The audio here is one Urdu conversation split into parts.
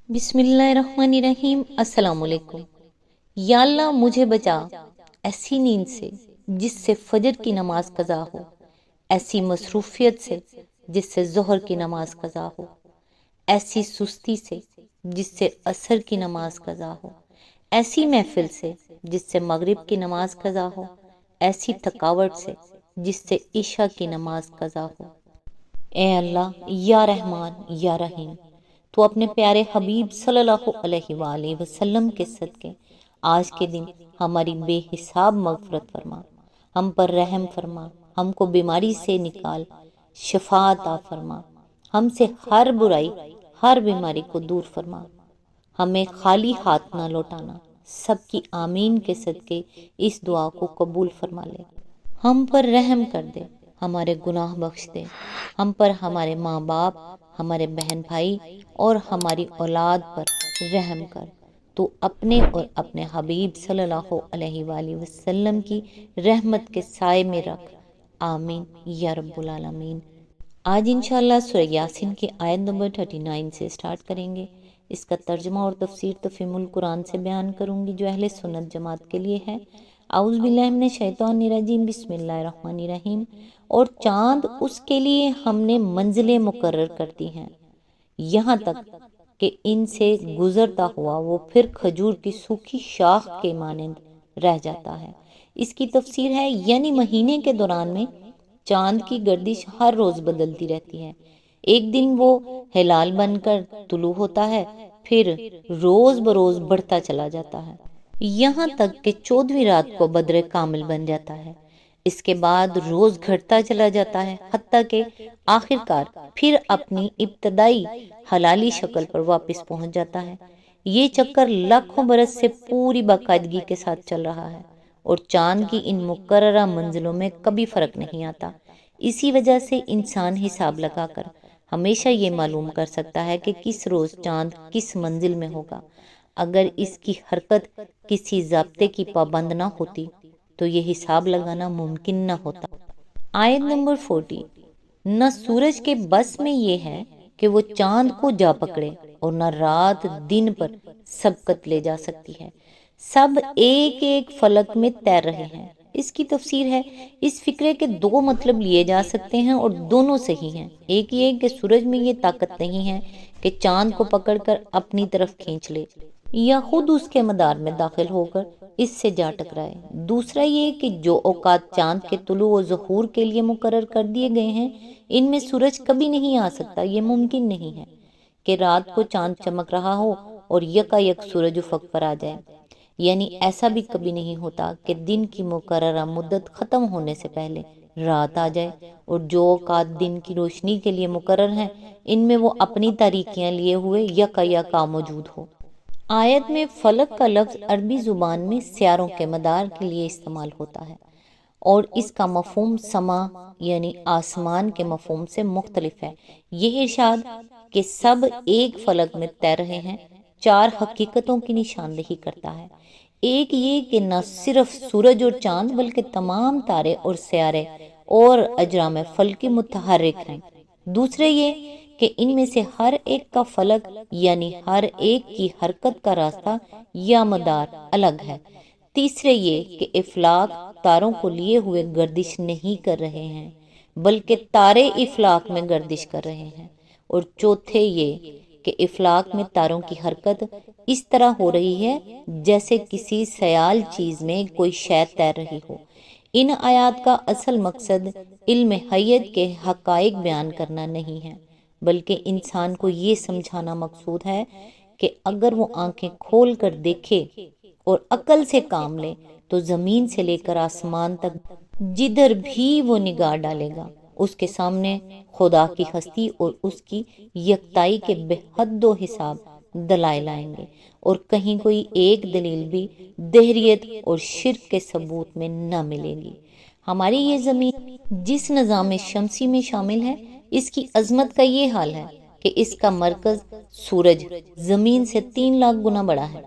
بسم اللہ الرحمن الرحیم۔ السلام علیکم۔ یا اللہ مجھے بچا ایسی نیند سے جس سے فجر کی نماز قضا ہو، ایسی مصروفیت سے جس سے ظہر کی نماز قضا ہو، ایسی سستی سے جس سے عصر کی نماز قضا ہو، ایسی محفل سے جس سے مغرب کی نماز قضا ہو، ایسی تھکاوٹ سے جس سے عشاء کی نماز قضا ہو۔ اے اللہ یا رحمان یا رحیم، تو اپنے پیارے حبیب صلی اللہ علیہ وآلہ وسلم کے صدقے آج کے دن ہماری بے حساب مغفرت فرما، ہم پر رحم فرما، ہم کو بیماری سے نکال، شفا عطا فرما، ہم سے ہر برائی ہر بیماری کو دور فرما، ہمیں خالی ہاتھ نہ لوٹانا۔ سب کی آمین کے صدقے اس دعا کو قبول فرما لے۔ ہم پر رحم کر دے، ہمارے گناہ بخش دے، ہم پر، ہمارے ماں باپ، ہمارے بہن بھائی اور ہماری اولاد پر رحم کر۔ تو اپنے اور اپنے حبیب صلی اللہ علیہ وآلہ وسلم کی رحمت کے سائے میں رکھ، آمین یا رب العالمین۔ آج انشاءاللہ سورہ یاسین کی آیت نمبر 39 سے سٹارٹ کریں گے۔ اس کا ترجمہ اور تفسیر تفہیم القرآن سے بیان کروں گی جو اہل سنت جماعت کے لیے ہے۔ اعوذ باللہ من الشیطان الرجیم، بسم اللہ الرحمن الرحیم۔ اور چاند اس کے لیے ہم نے منزلیں مقرر کر دی ہیں، یہاں تک کہ ان سے گزرتا ہوا وہ پھر کھجور کی سوکھی شاخ کے مانند رہ جاتا ہے۔ اس کی تفسیر ہے، یعنی مہینے کے دوران میں چاند کی گردش ہر روز بدلتی رہتی ہے۔ ایک دن وہ ہلال بن کر طلوع ہوتا ہے، پھر روز بروز بڑھتا چلا جاتا ہے، یہاں تک کہ 14ویں رات کو بدر کامل بن جاتا ہے۔ اس کے بعد روز گھٹتا چلا جاتا ہے، حتیٰ کہ آخر کار پھر اپنی ابتدائی حلالی شکل پر واپس پہنچ جاتا ہے۔ یہ چکر لاکھوں برس سے پوری باقاعدگی کے ساتھ چل رہا ہے، اور چاند کی ان مقررہ منزلوں میں کبھی فرق نہیں آتا۔ اسی وجہ سے انسان حساب لگا کر ہمیشہ یہ معلوم کر سکتا ہے کہ کس روز چاند کس منزل میں ہوگا۔ اگر اس کی حرکت کسی ضابطے کی پابند نہ ہوتی تو یہ حساب لگانا ممکن نہ ہوتا۔ آیت نمبر 40۔ نہ سورج کے بس میں یہ ہے کہ وہ چاند کو جا پکڑے، اور نہ رات دن پر سبقت لے جا سکتی ہے، سب ایک ایک فلک میں تیر رہے ہیں۔ اس کی تفسیر ہے، اس فقرے کے دو مطلب لیے جا سکتے ہیں اور دونوں صحیح ہیں۔ ایک یہ کہ سورج میں یہ طاقت نہیں ہے کہ چاند کو پکڑ کر اپنی طرف کھینچ لے یا خود اس کے مدار میں داخل ہو کر اس سے جا ٹکرائے۔ دوسرا یہ کہ جو اوقات چاند کے طلوع و ظہور کے لیے مقرر کر دیے گئے ہیں، ان میں سورج کبھی نہیں آ سکتا۔ یہ ممکن نہیں ہے کہ رات کو چاند چمک رہا ہو اور یکا یک سورج افق پر آ جائے، یعنی ایسا بھی کبھی نہیں ہوتا کہ دن کی مقررہ مدت ختم ہونے سے پہلے رات آ جائے، اور جو اوقات دن کی روشنی کے لیے مقرر ہیں ان میں وہ اپنی تاریکیاں لیے ہوئے یکا یک موجود ہو۔ آیت میں فلک کا لفظ عربی زبان میں سیاروں کے مدار کے لیے استعمال ہوتا ہے، اور اس کا مفہوم سما یعنی آسمان کے مفہوم سے مختلف ہے۔ یہ ارشاد کہ سب ایک فلک میں تیر رہے ہیں، چار حقیقتوں کی نشاندہی کرتا ہے۔ ایک یہ کہ نہ صرف سورج اور چاند بلکہ تمام تارے اور سیارے اور اجرام فلکی متحرک ہیں۔ دوسرے یہ کہ ان میں سے ہر ایک کا فلک یعنی ہر ایک کی حرکت کا راستہ یا مدار الگ ہے۔ تیسرے یہ کہ افلاک تاروں کو لیے ہوئے گردش نہیں کر رہے ہیں بلکہ تارے افلاک میں گردش کر رہے ہیں۔ اور چوتھے یہ کہ افلاک میں تاروں کی حرکت اس طرح ہو رہی ہے جیسے کسی سیال چیز میں کوئی شے تیر رہی ہو۔ ان آیات کا اصل مقصد علم حیت کے حقائق بیان کرنا نہیں ہے، بلکہ انسان کو یہ سمجھانا مقصود ہے کہ اگر وہ آنکھیں کھول کر دیکھے اور عقل سے کام لے تو زمین سے لے کر آسمان تک جدھر بھی وہ نگاہ ڈالے گا اس کے سامنے خدا کی ہستی اور اس کی یکتائی کے بے حد و حساب دلائل آئیں گے، اور کہیں کوئی ایک دلیل بھی دہریت اور شرک کے ثبوت میں نہ ملے گی۔ ہماری یہ زمین جس نظام شمسی میں شامل ہے، اس کی عظمت کا یہ حال ہے کہ اس کا مرکز سورج زمین سے 3 لاکھ گنا بڑا ہے،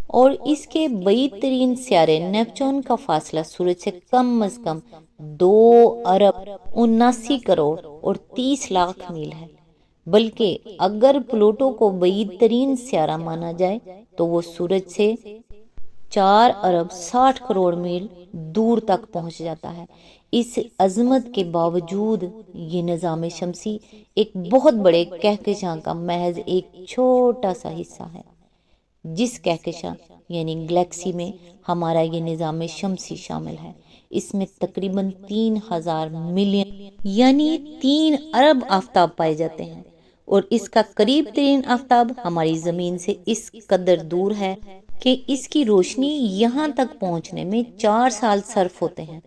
اور اس کے بعید ترین سیارے نیپچون کا فاصلہ سورج سے کم از کم 2 ارب 79 کروڑ اور 30 لاکھ میل ہے۔ بلکہ اگر پلوٹو کو بعید ترین سیارہ مانا جائے تو وہ سورج سے 4 ارب 60 کروڑ میل دور تک پہنچ جاتا ہے۔ اس عظمت کے باوجود یہ نظام شمسی ایک بہت بڑے کہکشاں کا محض ایک چھوٹا سا حصہ ہے۔ جس کہکشاں یعنی گلیکسی میں ہمارا یہ نظام شمسی شامل ہے، اس میں تقریباً 3000 ملین یعنی 3 ارب آفتاب پائے جاتے ہیں، اور اس کا قریب ترین آفتاب ہماری زمین سے اس قدر دور ہے کہ اس کی روشنی یہاں تک پہنچنے میں 4 سال صرف ہوتے ہیں۔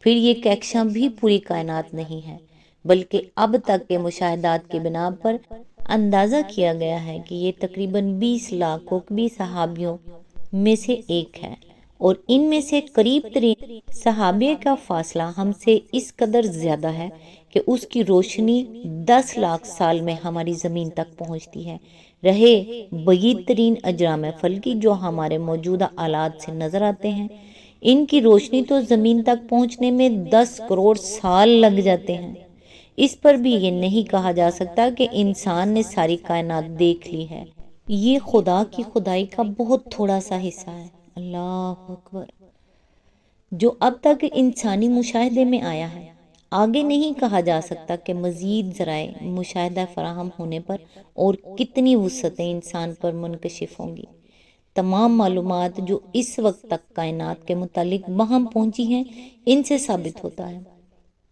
پھر یہ کہکشاں بھی پوری کائنات نہیں ہے، بلکہ اب تک کے مشاہدات کی بنا پر اندازہ کیا گیا ہے کہ یہ تقریباً 20 لاکھ کوکبی صحابیوں میں سے ایک ہے، اور ان میں سے قریب ترین صحابیہ کا فاصلہ ہم سے اس قدر زیادہ ہے کہ اس کی روشنی 10 لاکھ سال میں ہماری زمین تک پہنچتی ہے۔ رہے بعید ترین اجرام فلکی جو ہمارے موجودہ آلات سے نظر آتے ہیں، ان کی روشنی تو زمین تک پہنچنے میں 10 کروڑ سال لگ جاتے ہیں۔ اس پر بھی یہ نہیں کہا جا سکتا کہ انسان نے ساری کائنات دیکھ لی ہے۔ یہ خدا کی خدائی کا بہت تھوڑا سا حصہ ہے، اللہ اکبر، جو اب تک انسانی مشاہدے میں آیا ہے۔ آگے نہیں کہا جا سکتا کہ مزید ذرائع مشاہدہ فراہم ہونے پر اور کتنی وسعتیں انسان پر منکشف ہوں گی۔ تمام معلومات جو اس وقت تک کائنات کے متعلق وہاں پہنچی ہیں، ان سے ثابت ہوتا ہے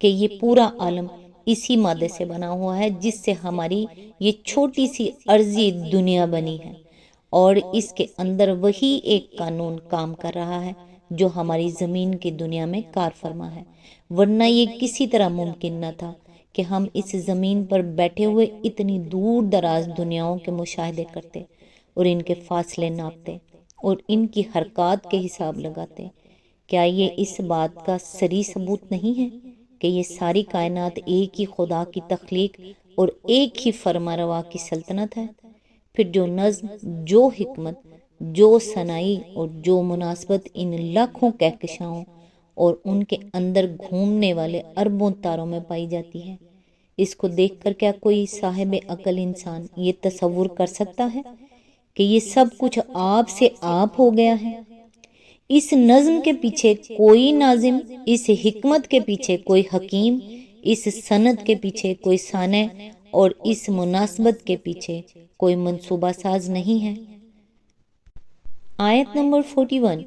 کہ یہ پورا عالم اسی مادے سے بنا ہوا ہے جس سے ہماری یہ چھوٹی سی ارضی دنیا بنی ہے، اور اس کے اندر وہی ایک قانون کام کر رہا ہے جو ہماری زمین کی دنیا میں کار فرما ہے، ورنہ یہ کسی طرح ممکن نہ تھا کہ ہم اس زمین پر بیٹھے ہوئے اتنی دور دراز دنیاؤں کے مشاہدے کرتے اور ان کے فاصلے ناپتے اور ان کی حرکات کے حساب لگاتے۔ کیا یہ اس بات کا صریح ثبوت نہیں ہے کہ یہ ساری کائنات ایک ہی خدا کی تخلیق اور ایک ہی فرما روا کی سلطنت ہے؟ پھر جو نظم، جو حکمت، جو ثنائی اور جو مناسبت ان لاکھوں کہکشاؤں اور ان کے اندر گھومنے والے اربوں تاروں میں پائی جاتی ہے، اس کو دیکھ کر کیا کوئی صاحب عقل انسان یہ تصور کر سکتا ہے کہ یہ سب کچھ آپ سے آپ ہو گیا ہے؟ اس نظم کے پیچھے کوئی ناظم، اس حکمت کے پیچھے کوئی حکیم، اس صنعت کے پیچھے کوئی صانع اور اس مناسبت کے پیچھے کوئی منصوبہ ساز نہیں ہے۔ آیت نمبر 41،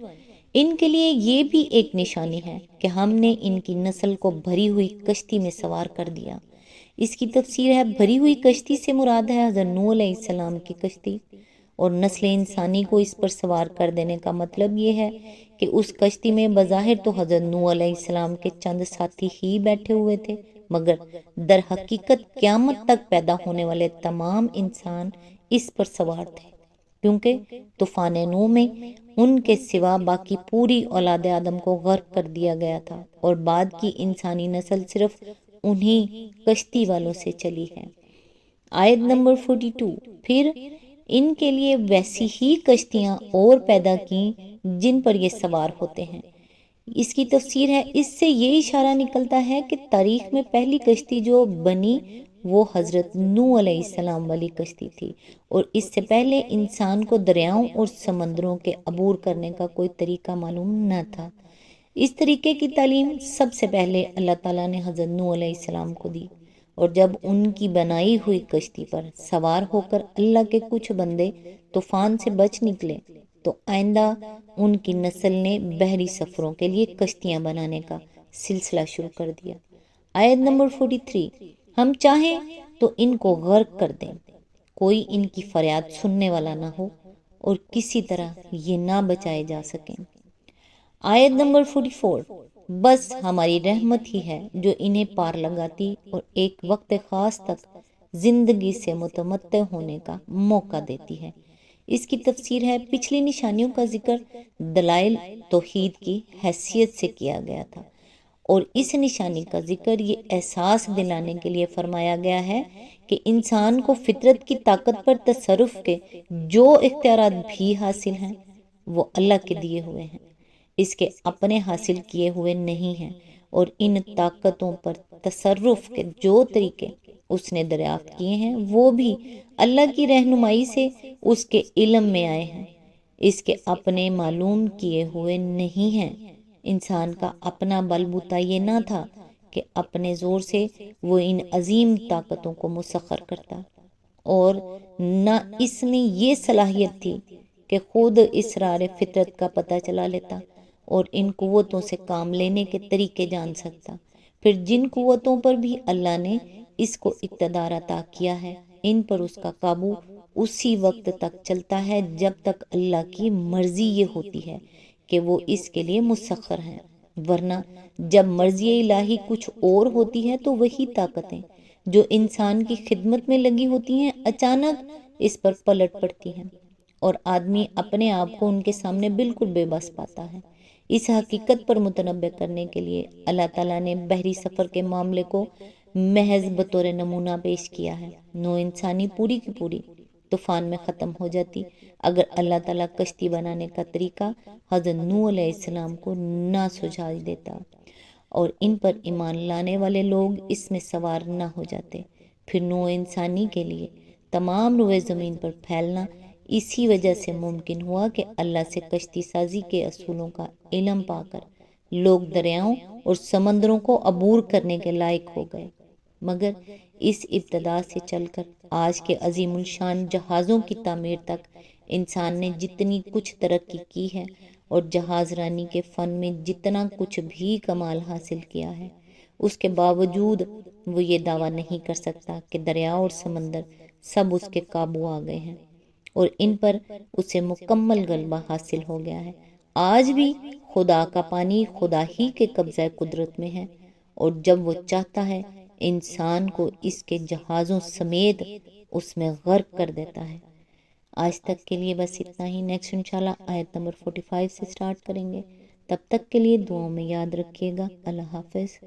ان کے لیے یہ بھی ایک نشانی ہے کہ ہم نے ان کی نسل کو بھری ہوئی کشتی میں سوار کر دیا۔ اس کی تفسیر ہے، بھری ہوئی کشتی سے مراد ہے حضرت نوح علیہ السلام کی کشتی، اور نسل انسانی کو اس پر سوار کر دینے کا مطلب یہ ہے کہ اس کشتی میں بظاہر تو حضرت نوح علیہ السلام کے چند ساتھی ہی بیٹھے ہوئے تھے، مگر در حقیقت قیامت تک پیدا ہونے والے تمام انسان اس پر سوار تھے، کیونکہ طوفان نوح میں ان کے سوا باقی پوری اولاد آدم کو غرق کر دیا گیا تھا، اور بعد کی انسانی نسل صرف انہی کشتی والوں سے چلی ہے۔ آیت نمبر 42، پھر ان کے لیے ویسی ہی کشتیاں اور پیدا کی جن پر یہ سوار ہوتے ہیں۔ اس کی تفسیر ہے، اس سے یہ اشارہ نکلتا ہے کہ تاریخ میں پہلی کشتی جو بنی وہ حضرت نوح علیہ السلام والی کشتی تھی، اور اس سے پہلے انسان کو دریاؤں اور سمندروں کے عبور کرنے کا کوئی طریقہ معلوم نہ تھا۔ اس طریقے کی تعلیم سب سے پہلے اللہ تعالیٰ نے حضرت نوح علیہ السلام کو دی، اور جب ان کی بنائی ہوئی کشتی پر سوار ہو کر اللہ کے کچھ بندے طوفان سے بچ نکلے تو آئندہ ان کی نسل نے بحری سفروں کے لیے کشتیاں بنانے کا سلسلہ شروع کر دیا۔ آیت نمبر 43، ہم چاہیں تو ان کو غرق کر دیں، کوئی ان کی فریاد سننے والا نہ ہو اور کسی طرح یہ نہ بچائے جا سکیں۔ آیت نمبر 44، بس ہماری رحمت ہی ہے جو انہیں پار لگاتی اور ایک وقت خاص تک زندگی سے متمتع ہونے کا موقع دیتی ہے۔ اس کی تفسیر ہے، پچھلی نشانیوں کا ذکر دلائل توحید کی حیثیت سے کیا گیا تھا، اور اس نشانی کا ذکر یہ احساس دلانے کے لیے فرمایا گیا ہے کہ انسان کو فطرت کی طاقت پر تصرف کے جو اختیارات بھی حاصل ہیں وہ اللہ کے دیے ہوئے ہیں، اس کے اپنے حاصل کیے ہوئے نہیں ہیں، اور ان طاقتوں پر تصرف کے جو طریقے اس نے دریافت کیے ہیں وہ بھی اللہ کی رہنمائی سے اس کے علم میں آئے ہیں، اس کے اپنے معلوم کیے ہوئے نہیں ہیں۔ انسان کا اپنا بل بوتا یہ نہ تھا کہ اپنے زور سے وہ ان عظیم طاقتوں کو مسخر کرتا، اور نہ اس میں یہ صلاحیت تھی کہ خود اسرار فطرت کا پتہ چلا لیتا اور ان قوتوں سے کام لینے کے طریقے جان سکتا۔ پھر جن قوتوں پر بھی اللہ نے اس کو اقتدار عطا کیا ہے، ان پر اس کا قابو اسی وقت تک چلتا ہے جب تک اللہ کی مرضی یہ ہوتی ہے کہ وہ اس کے لیے مسخر ہیں، ورنہ جب مرضی الہی کچھ اور ہوتی ہے تو وہی طاقتیں جو انسان کی خدمت میں لگی ہوتی ہیں اچانک اس پر پلٹ پڑتی ہیں، اور آدمی اپنے آپ کو ان کے سامنے بالکل بے بس پاتا ہے۔ اس حقیقت پر متنبع کرنے کے لیے اللہ تعالیٰ نے بحری سفر کے معاملے کو محض بطور نمونہ پیش کیا ہے۔ نو انسانی پوری کی پوری طوفان میں ختم ہو جاتی اگر اللہ تعالیٰ کشتی بنانے کا طریقہ حضرت نوح علیہ السلام کو نہ سجھا دیتا اور ان پر ایمان لانے والے لوگ اس میں سوار نہ ہو جاتے۔ پھر نوح انسانی کے لیے تمام روئے زمین پر پھیلنا اسی وجہ سے ممکن ہوا کہ اللہ سے کشتی سازی کے اصولوں کا علم پا کر لوگ دریاؤں اور سمندروں کو عبور کرنے کے لائق ہو گئے۔ مگر اس ابتدا سے چل کر آج کے عظیم الشان جہازوں کی تعمیر تک انسان نے جتنی کچھ ترقی کی ہے اور جہاز رانی کے فن میں جتنا کچھ بھی کمال حاصل کیا ہے، اس کے باوجود وہ یہ دعویٰ نہیں کر سکتا کہ دریا اور سمندر سب اس کے قابو آ گئے ہیں اور ان پر اسے مکمل غلبہ حاصل ہو گیا ہے۔ آج بھی خدا کا پانی خدا ہی کے قبضہ قدرت میں ہے، اور جب وہ چاہتا ہے انسان کو اس کے جہازوں سمیت اس میں غرق کر دیتا ہے۔ آج تک کے لیے بس اتنا ہی۔ نیکسٹ انشاءاللہ آیت نمبر 45 سے سٹارٹ کریں گے۔ تب تک کے لیے دعاؤں میں یاد رکھیے گا۔ اللہ حافظ۔